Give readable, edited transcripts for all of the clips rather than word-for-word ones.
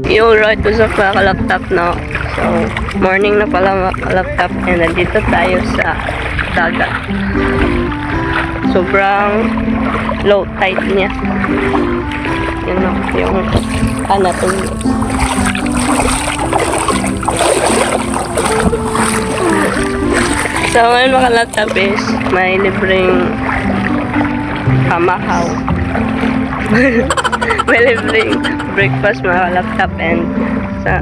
Yung right to sa laptop na. So, morning na pala laptop and nandito tayo sa dagat. Sobrang low tide niya. Yun o, yung anatomy. So, ngayon mga laptop is may libreng pamahaw. May libreng breakfast mga laptop and sa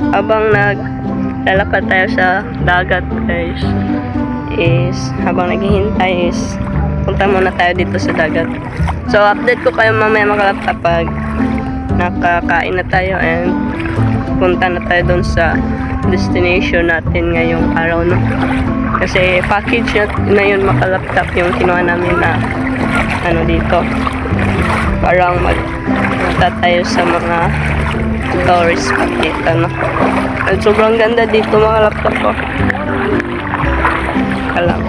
habang naglalakad tayo sa dagat guys is habang naghihintay is punta muna tayo dito sa dagat. So update ko kayo mamaya mga laptop pag nakakain na tayo and punta na tayo dun sa destination natin ngayong araw no. Kasi package na yun mga laptop yung kinuha namin na ano dito. Parang magpunta tayo sa mga tourist spot dito no. At sobrang ganda dito mga laptop ko. Kalang.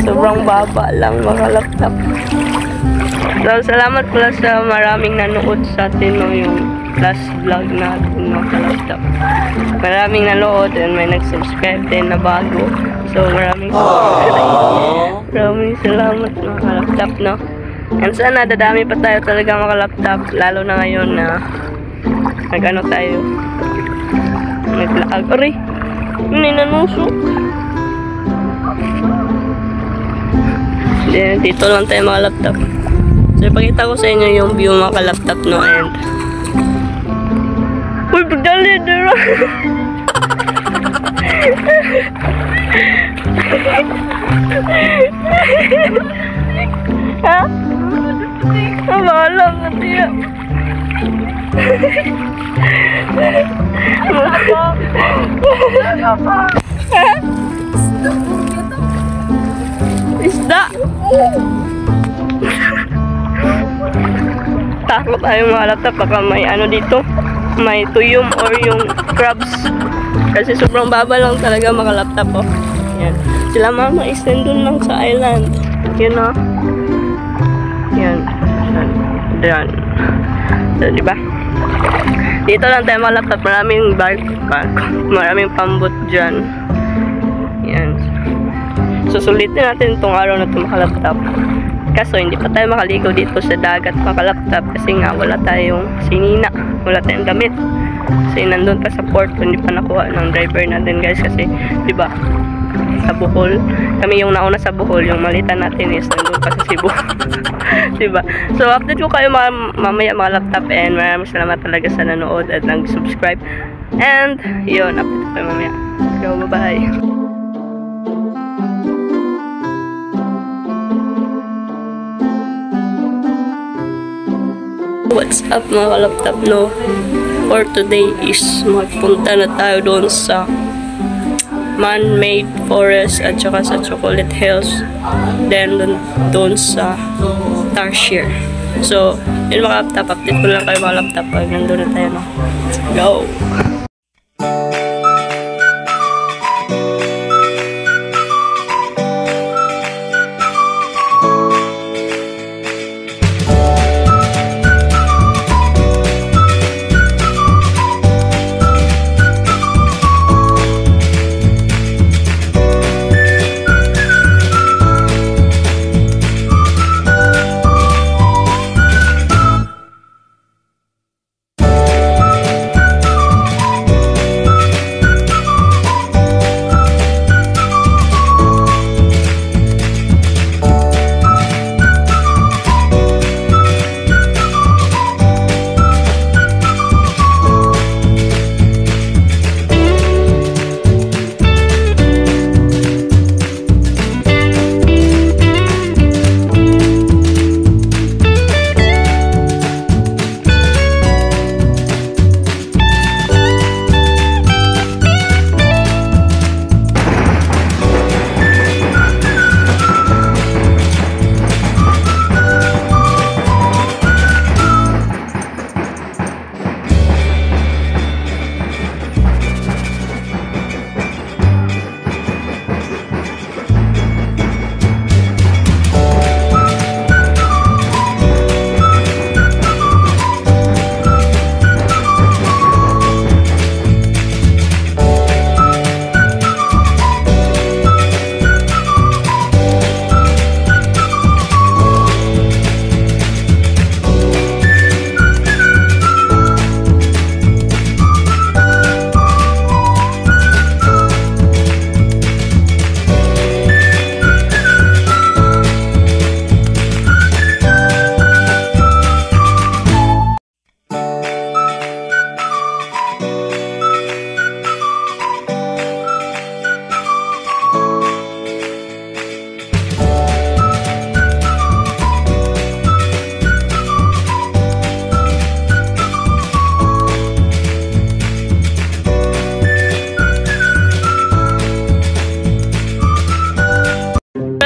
Sobrang baba lang mga laptop. So, salamat pala sa maraming nanood sa atin no, yung last vlog natin mga laptop. Maraming nanood and may nag-subscribe din na bago. So, maraming salamat mga laptop no. And sana dadami pa tayo talaga mga laptop. Lalo na ngayon na nag-ano tayo. Naglaag. Aray! Hindi nanusok. Dito lang tayo mga laptop. So, ipakita ko sa inyo yung view mga laptop no and uy, pagdali dito. Ha? Mabalang ka tiya. Isda. Takot tayo mga laptop baka may ano dito, may tuyom or yung crabs kasi sobrang baba lang talaga mga laptop oh. Yan. Sila mama is nandun lang sa island. Yun o. Yan. Yan. So, diba? Dito lang tayo mga laptop. Maraming bark. Maraming pambot dyan. Yan. Susulitin natin itong araw na itong mga laptop. Kaso hindi pa tayo makaligo dito sa dagat mga laptop kasi nga wala tayong sinina. Wala tayong damit. Kasi nandun pa sa port, hindi pa nakuha ng driver natin guys kasi diba sa Bohol, kami yung nauna sa Bohol, yung malita natin is nandun pa sa Cebu. Diba? So update ko kayo mamaya mga laptop and maraming salamat talaga sa nanood at nag-subscribe and yun, update ko kayo mamaya. So bye bye. What's up mga laptop no? For today is magpunta na tayo doon sa man-made forest at saka sa Chocolate Hills, then doon sa Tarsier. So yun mga laptop, update ko lang kayo mga laptop pag nandun na tayo no? Let's go!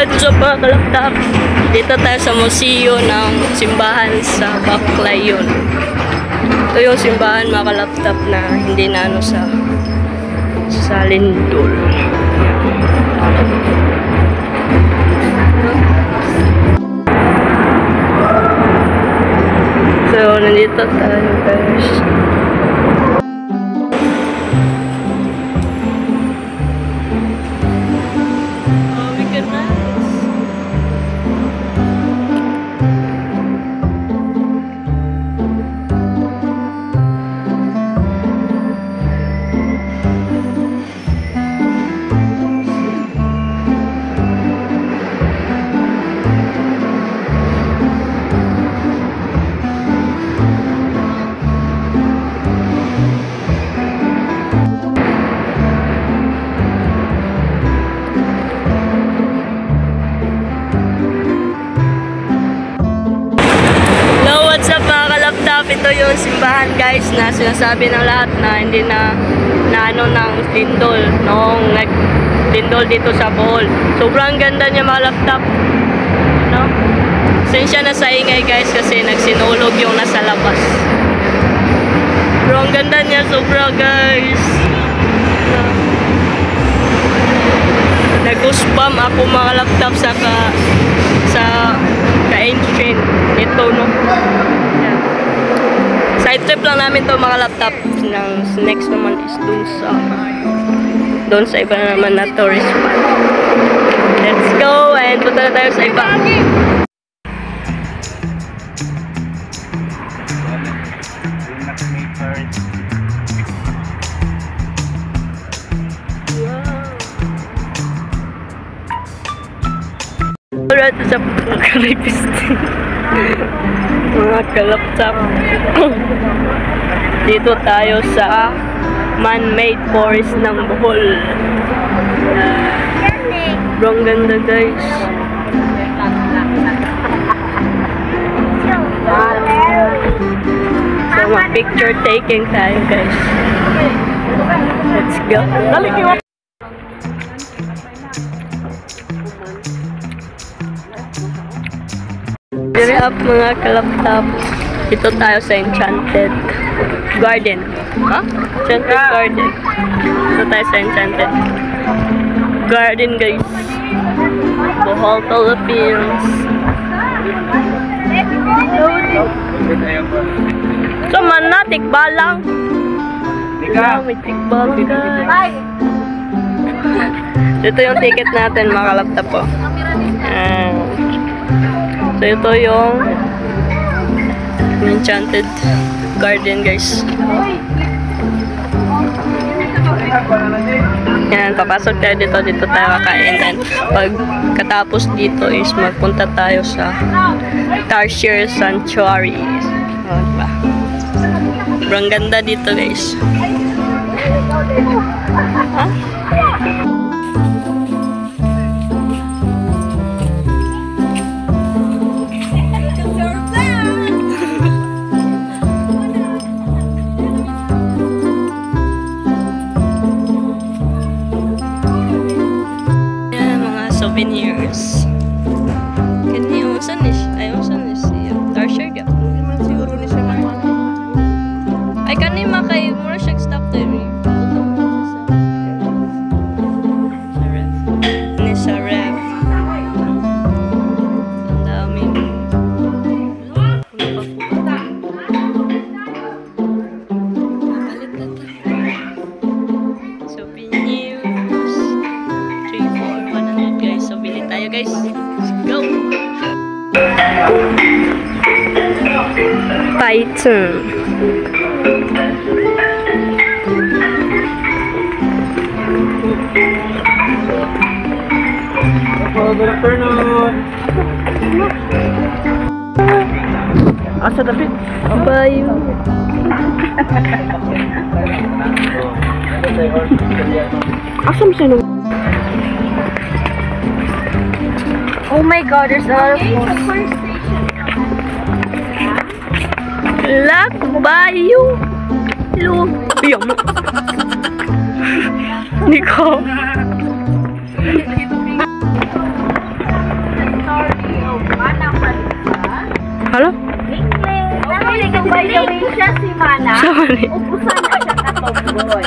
Alright, so mga kalaptap, dito tayo sa museo ng simbahan sa Baclayon. Ito yung simbahan mga kalaptap na hindi na ano sa Lindol. So, nandito tayo guys. Ito yung simbahan guys na sinasabi ng lahat na hindi na ano ng lindol noong nag-lindol dito sa Bohol. Sobrang ganda niya mga laptop, no? Sensya na sa ingay guys kasi nagsinulog yung nasa labas. Pero ang ganda niya sobra guys. Nag-goosebump ako mga laptop sa ka-ancient ito, no? Yeah. Side trip lang namin to mga laptop. Next naman is doon sa iba na naman na tourist spot. Let's go and punta na tayo sa iba. Alright, sa Karipistin. Mga kalaptap. Dito tayo sa man-made forest ng Bohol. Sobrang ganda guys. So mag-picture taking tayo guys. Let's go. Dire up mga kalaptap. Dito tayo sa Enchanted Garden. Ha? Enchanted Garden. Dito tayo sa Enchanted Garden guys. Bohol, Philippines. So man na, tikbalang. May tikbalang guys. Ito yung ticket natin mga kalaptap po. So ito yung Enchanted Garden guys. Yan, papasok tayo dito. Dito tayo kakain. And pagkatapos dito is magpunta tayo sa Tarsier Sanctuary. Oh, diba? Sobrang ganda dito guys. Huh? Souvenirs. Kani yung sanis. Ay, yung sanis. Tarsier ka. Siguro ni siya naman. Ay, kani makay. Mura siya stop time. Sa ref. Ni sa ref. Ang daming. Souvenirs. 3, 4, 100 guys. So, bili tayo guys. Let's go! Python. Good afternoon. Asa David? Bayo. Asam sino? Oh my god, there's a lot of phones. Lak Bayo. Hello. Biyam mo. man eh. Upusan na siya katomboy.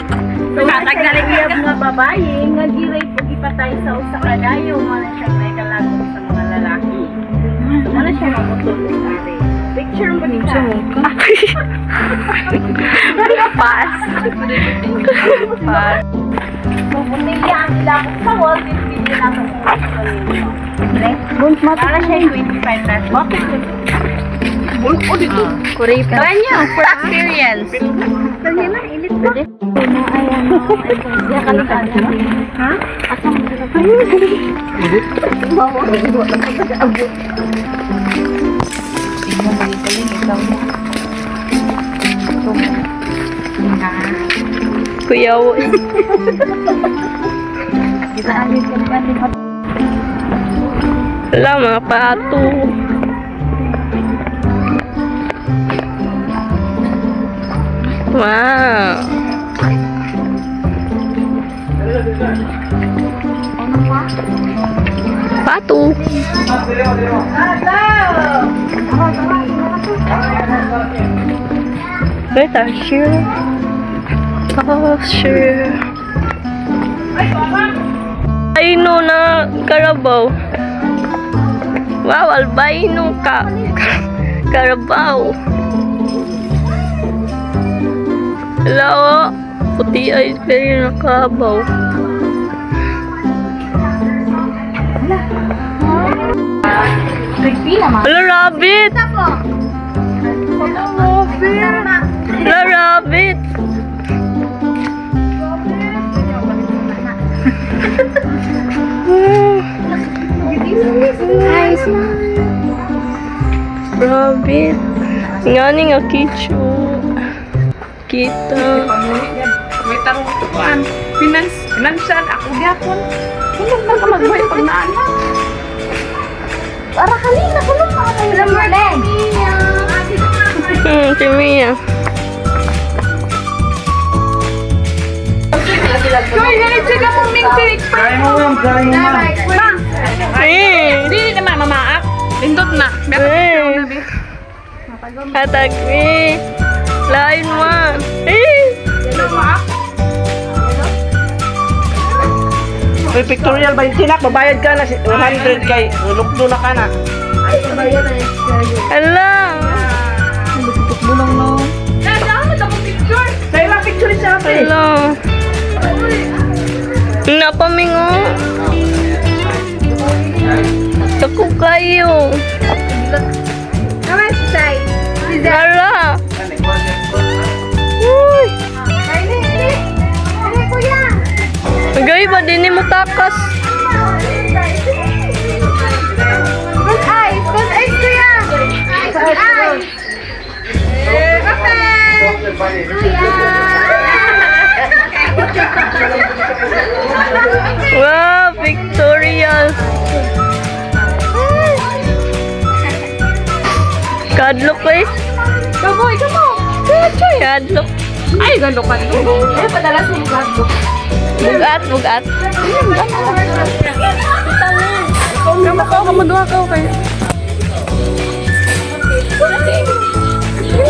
So, nataglalagiyab nga babae, nga giray po ipatay sa usa ka dayo, man siya may kalagong sa mga lalaki. So, man siya mamutulog ari. Picture mo din siya. Pass. Pass. So, bunigyan nila ako sa wall, video na ito. Para siya 25 pesos. Bakit? Bulok dito. Kurita. Try niyo, for experience. Sige na, ilit na. Ayan mo. Diya kalitan na. Ha? Asang masarap. Ilit? Bawa. Tingnan mo dito rin, ikaw mo. Ito mo. Kuyaw. Kita alit ka natin. Wala, mga pato. Wow. Pato. Wait, sure. Oh, sure. Albino na karabaw. Wow, albino ka. Karabaw. Hello, puti ay kayo na karabaw. Hello, rabbit. Hello, rabbit. Hi, Rabbit. Nga ni nga kichu. Kita. May tarong kuan. Financial ako gyapon. Kuno na ka magbuhay pag naana. para kanina ko lang pa kayo. Number 10. Si Mia. Koy, ganit siya ka mong ming-tirik pa. Kaya mo yung kaya mo. Ma! Hindi naman mamaak. Lindot na. Hatag mi. Lain mo. Mamaak. May pictorial ba yung tinak? Babayad ka na 100 kay lukdo na ka na. Hello. Bulong no. Dahil lang picture siya ate. Hello. Napamingo. Tako kayo. Namaste. Lara. Uy. Gay ba din mo takas? Good eyes kuya. Good eyes. Wow, pictorial. Kadlok eh. Kamoy. Kadlok. Ay, gando ka dito. Ano padalas mo gato? Bugat. Kamu doa kau kayak.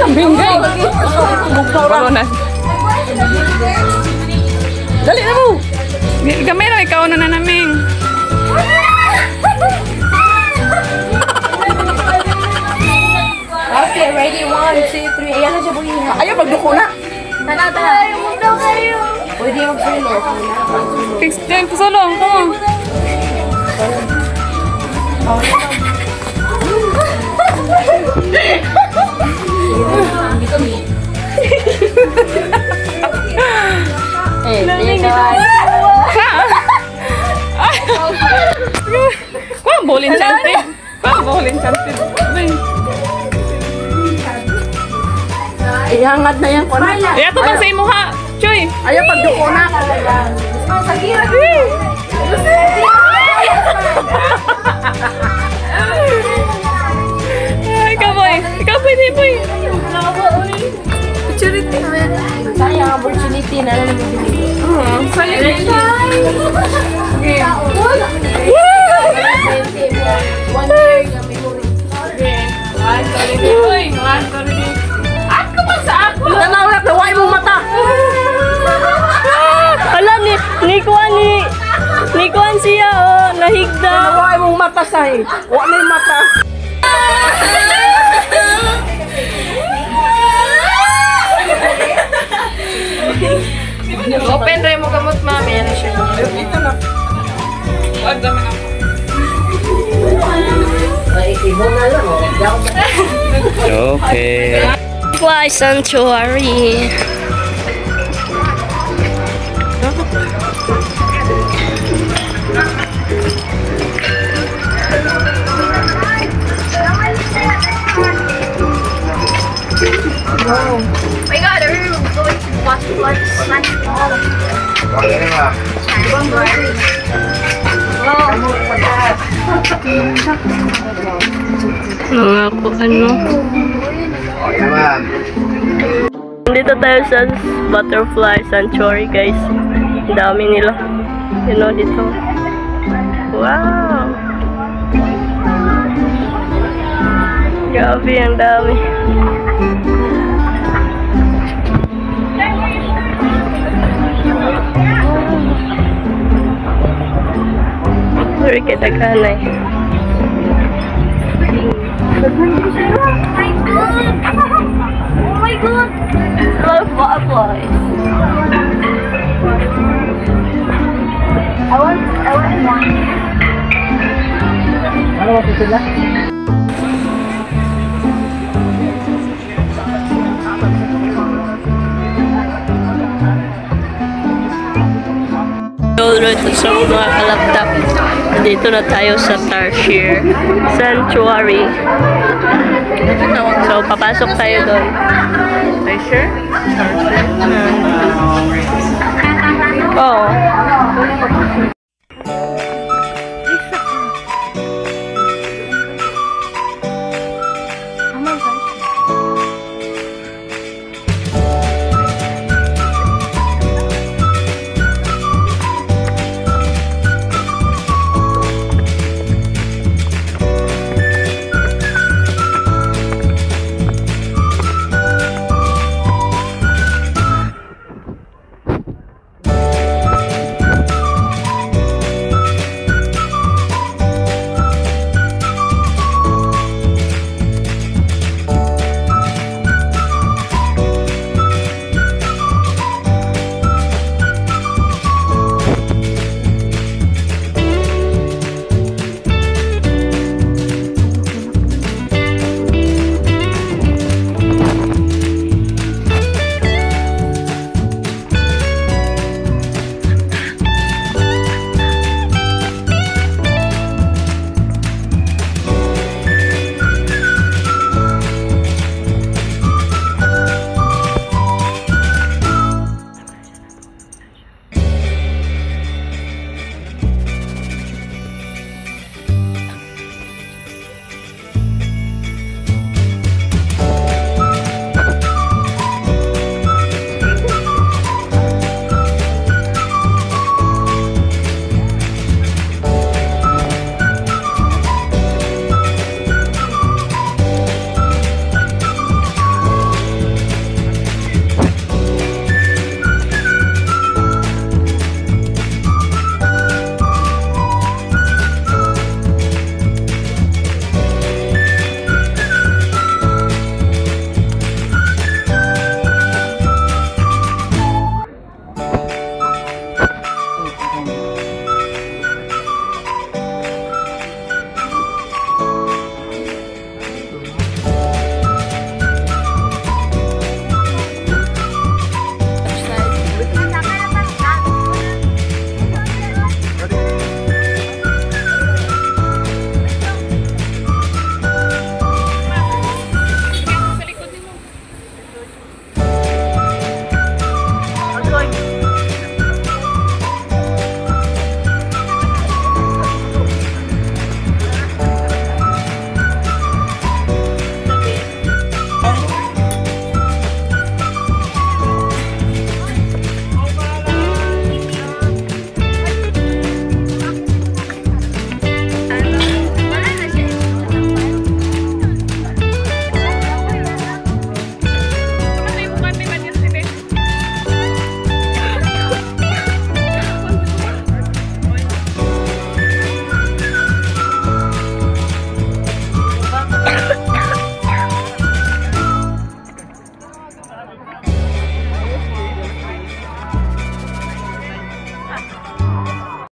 Binggay. Corona. Dali na mo. Kamera ikaw na naming. Okay, ready? 1, 2, 3. Ayan na siya buhiha. Ayaw magduko na. Tana. Mundo kayo. Pwede mag-solo. Fix din sulong ko. Kung bolin cantik. Ihangat na yan ko na. Ya to bang sa imo ha. Choy. Ayaw pagduko na. Sagira. Ay, ikaw pwede boy. Picturity. Sayang opportunity na lang naman. Sayang. Okay. One, sorry. Ako man sa ako. Nanawag na mata say. Wa na yung mata. Open rin mo kamot, mami. Ano siya? Dito na. Wag naman ako. Okay. Fly Sanctuary. My God, are you going to watch Mga ko ano. Dito tayo sa Butterfly Sanctuary, guys. Ang dami nila. You know, dito. Wow! Grabe, ang dami. Sorry, kita ka na eh. Oh my God! Love butterflies. I want one. Ano ba sila? Alright, so mga kalaptap, dito na tayo sa Tarsier Sanctuary. So, papasok tayo doon. Tarsier? Oo.